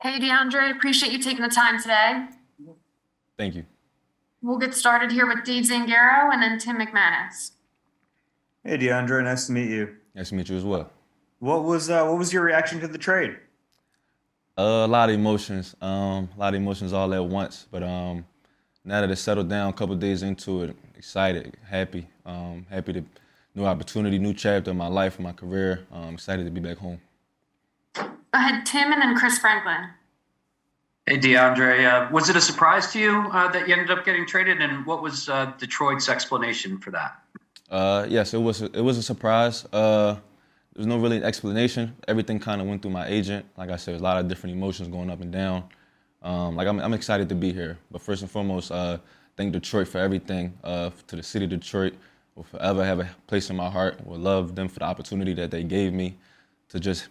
Hey, DeAndre, appreciate you taking the time today. Thank you. We'll get started here with Dave Zangaro and then Tim McManus. Hey DeAndre, nice to meet you. Nice to meet you as well. What was your reaction to the trade? A lot of emotions. A lot of emotions all at once. But now that it's settled down, a couple days into it, excited, happy. Happy to new opportunity, new chapter in my life, in my career. Excited to be back home. Go ahead, Tim, and then Chris Franklin. Hey, DeAndre, was it a surprise to you that you ended up getting traded, and what was Detroit's explanation for that? Yes, it was. It was a surprise. There's no really explanation. Everything kind of went through my agent. Like I said, there's a lot of different emotions going up and down. I'm excited to be here. But first and foremost, thank Detroit for everything. To the city of Detroit, will forever have a place in my heart. Will love them for the opportunity that they gave me to just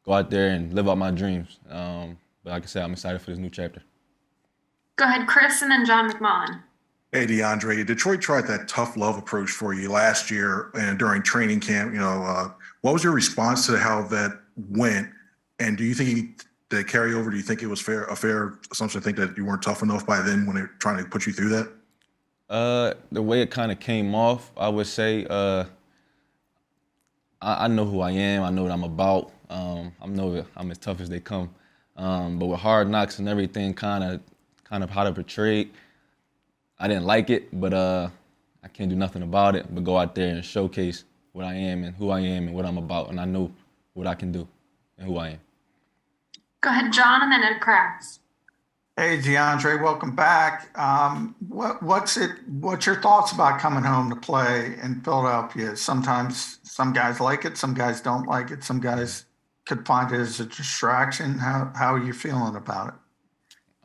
go out there and live out my dreams. But like I said, I'm excited for this new chapter. Go ahead, Chris, and then John McMullen. Hey, DeAndre, Detroit tried that tough love approach for you last year and during training camp. What was your response to how that went? And do you think that carry over? Do you think it was a fair assumption to think that you weren't tough enough by then when they're trying to put you through that? The way it kind of came off, I would say, I know who I am. I know what I'm about. I know that I'm as tough as they come. But with hard knocks and everything, kind of how to portray it, I didn't like it, but I can't do nothing about it. But go out there and showcase what I am and who I am and what I'm about, and I know what I can do and who I am. Go ahead, John, and then Ed Krabs. Hey, DeAndre, welcome back. What's your thoughts about coming home to play in Philadelphia? Sometimes some guys like it, some guys don't like it, some guys could find it as a distraction. How are you feeling about it?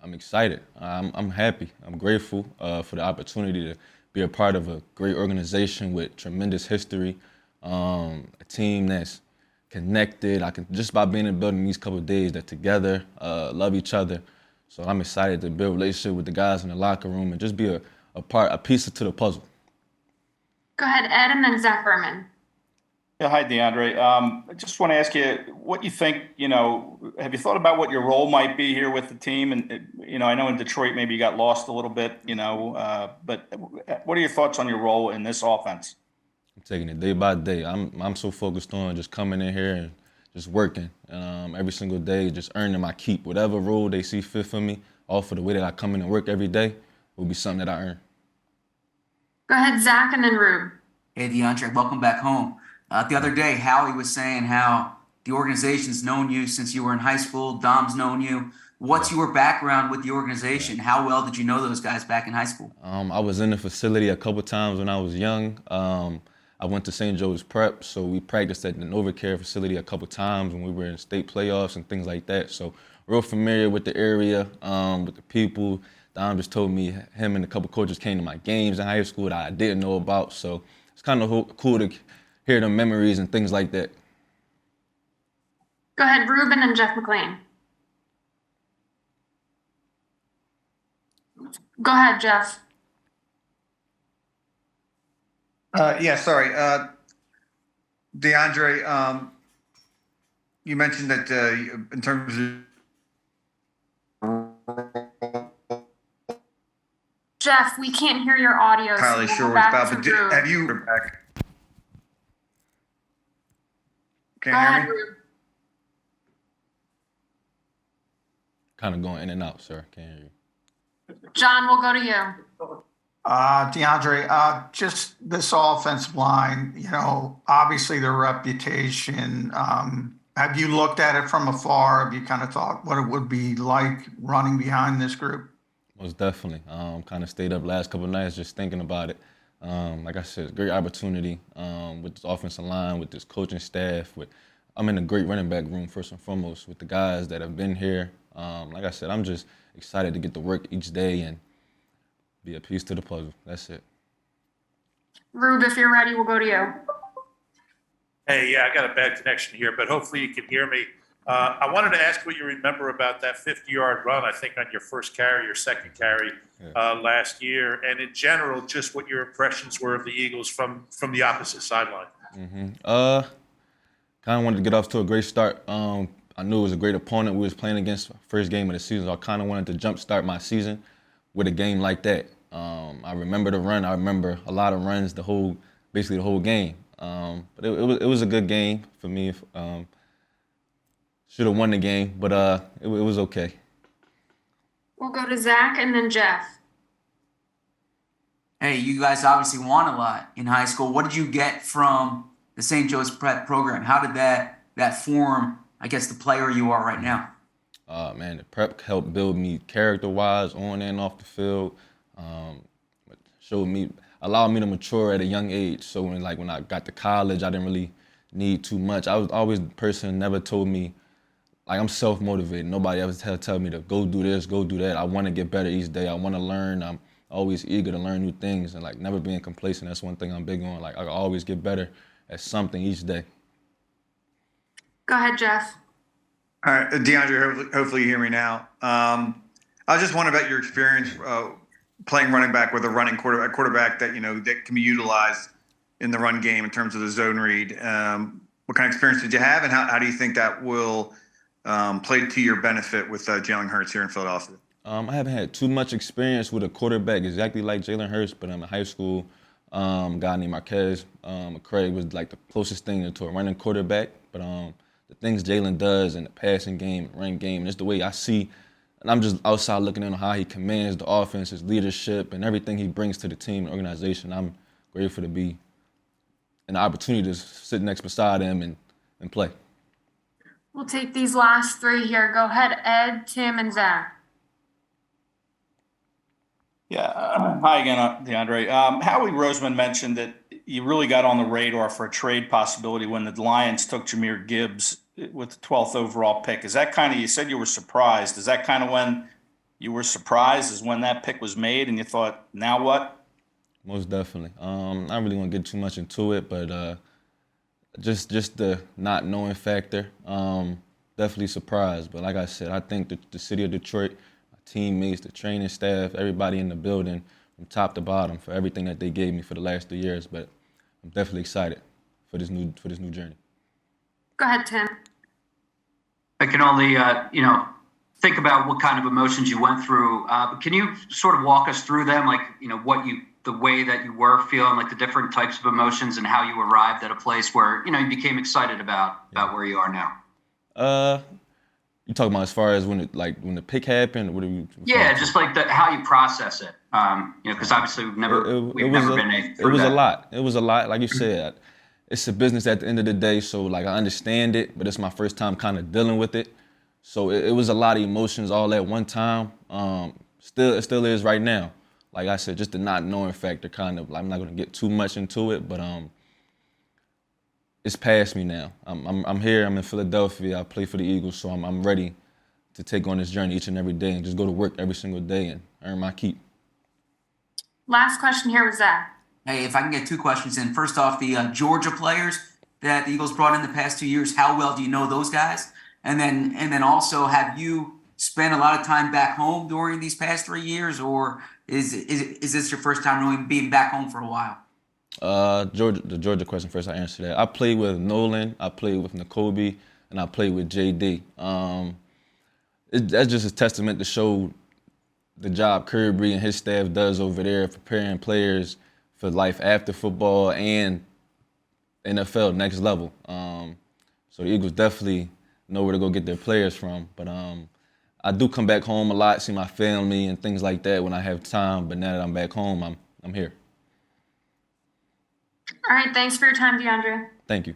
I'm excited. I'm happy. I'm grateful for the opportunity to be a part of a great organization with tremendous history, a team that's connected. I can just by being in the building these couple of days, that together, love each other. So I'm excited to build a relationship with the guys in the locker room and just be a piece to the puzzle. Go ahead, Ed, and then Zach Berman. Yeah, hi, DeAndre. I just want to ask you what you think, have you thought about what your role might be here with the team? And, I know in Detroit maybe you got lost a little bit, but what are your thoughts on your role in this offense? I'm taking it day by day. I'm so focused on just coming in here and just working every single day, just earning my keep. Whatever role they see fit for me, all for the way that I come in and work every day, will be something that I earn. Go ahead, Zach, and then Rube. Hey, DeAndre, welcome back home. The other day, Howie was saying how the organization's known you since you were in high school. Dom's known you. What's your background with the organization? How well did you know those guys back in high school? I was in the facility a couple times when I was young. I went to St. Joe's Prep, so we practiced at the NovaCare facility a couple times when we were in state playoffs and things like that. So real familiar with the area, with the people. Dom just told me him and a couple coaches came to my games in high school that I didn't know about. So it's kind of cool to hear the memories and things like that. Go ahead, Rube, and then Jeff McLean. Go ahead, Jeff. Sorry. DeAndre, you mentioned that in terms of Jeff, we can't hear your audio. entirely so sure we'll what go it's back about, to but Rube. have you back? Go Can't ahead, hear me? Rube. Kind of going in and out, sir. Can't hear you. John, we'll go to you. DeAndre, just this offensive line, obviously their reputation. Have you looked at it from afar? Have you kind of thought what it would be like running behind this group? Most definitely. Kind of stayed up last couple of nights just thinking about it. Like I said, great opportunity with this offensive line, with this coaching staff. I'm in a great running back room first and foremost with the guys that have been here. Like I said, I'm just excited to get to work each day and be a piece to the puzzle. That's it. Rube, if you're ready, we'll go to you. Hey, yeah, I got a bad connection here, but hopefully you can hear me. I wanted to ask what you remember about that 50-yard run, I think, on your first carry, your second carry last year, and in general, just what your impressions were of the Eagles from the opposite sideline. Kind of wanted to get off to a great start. I knew it was a great opponent we was playing against first game of the season. So I kind of wanted to jumpstart my season with a game like that. I remember the run. I remember a lot of runs basically the whole game. But it was a good game for me. Should have won the game, but it was okay. We'll go to Zach and then Jeff. Hey, you guys obviously won a lot in high school. What did you get from the St. Joe's Prep program? How did that form, I guess, the player you are right now? Man, the prep helped build me character-wise, on and off the field. Allowed me to mature at a young age. So when I got to college, I didn't really need too much. I was always the person never told me, I'm self-motivated. Nobody ever tell me to go do this, go do that. I want to get better each day. I want to learn. I'm always eager to learn new things and never being complacent. That's one thing I'm big on. I always get better at something each day. Go ahead, Jeff. All right, DeAndre, hopefully you hear me now. I was just wondering about your experience playing running back with a quarterback that that can be utilized in the run game in terms of the zone read. What kind of experience did you have, and how do you think that will play to your benefit with Jalen Hurts here in Philadelphia? I haven't had too much experience with a quarterback exactly like Jalen Hurts, but in high school, a guy named Marquez McCray was the closest thing to a running quarterback. But the things Jalen does in the passing game, run game, and just the way I see, and I'm just outside looking in on how he commands the offense, his leadership, and everything he brings to the team and organization. I'm grateful to be an opportunity to sit next beside him and play. We'll take these last three here. Go ahead, Ed, Tim, and Zach. Yeah. Hi again, DeAndre. Howie Roseman mentioned that you really got on the radar for a trade possibility when the Lions took Jahmyr Gibbs with the 12th overall pick. Is that you said you were surprised. Is that when you were surprised, is when that pick was made and you thought, now what? Most definitely. I'm not really going to get too much into it, but just the not knowing factor, definitely surprised. But like I said, I think the city of Detroit, my teammates, the training staff, everybody in the building, from top to bottom, for everything that they gave me for the last 3 years. But I'm definitely excited for this new journey. Go ahead, Tim. I can only, think about what kind of emotions you went through. Can you sort of walk us through them, the way that you were feeling, the different types of emotions and how you arrived at a place where, you became excited about where you are now? You talking about as far as when the pick happened? Or what are you? Yeah, just how you process it. Because obviously we've never been It was a lot. It was a lot. Like you said, it's a business at the end of the day. So I understand it, but it's my first time kind of dealing with it. So it was a lot of emotions all at one time. It still is right now. Like I said, just the not knowing factor I'm not going to get too much into it, but it's past me now. I'm here. I'm in Philadelphia. I play for the Eagles, so I'm ready to take on this journey each and every day and just go to work every single day and earn my keep. Last question here with Zach. Hey, if I can get two questions in. First off, the Georgia players that the Eagles brought in the past 2 years, how well do you know those guys? And then also, have you spent a lot of time back home during these past 3 years, or is this your first time really being back home for a while? The Georgia question first, I answer that. I played with Nolan, I played with Nakobe, and I played with JD. That's just a testament to show the job Kirby and his staff does over there, preparing players for life after football and NFL next level. So the Eagles definitely know where to go get their players from. But I do come back home a lot, see my family and things like that when I have time. But now that I'm back home, I'm here. All right, thanks for your time, DeAndre. Thank you.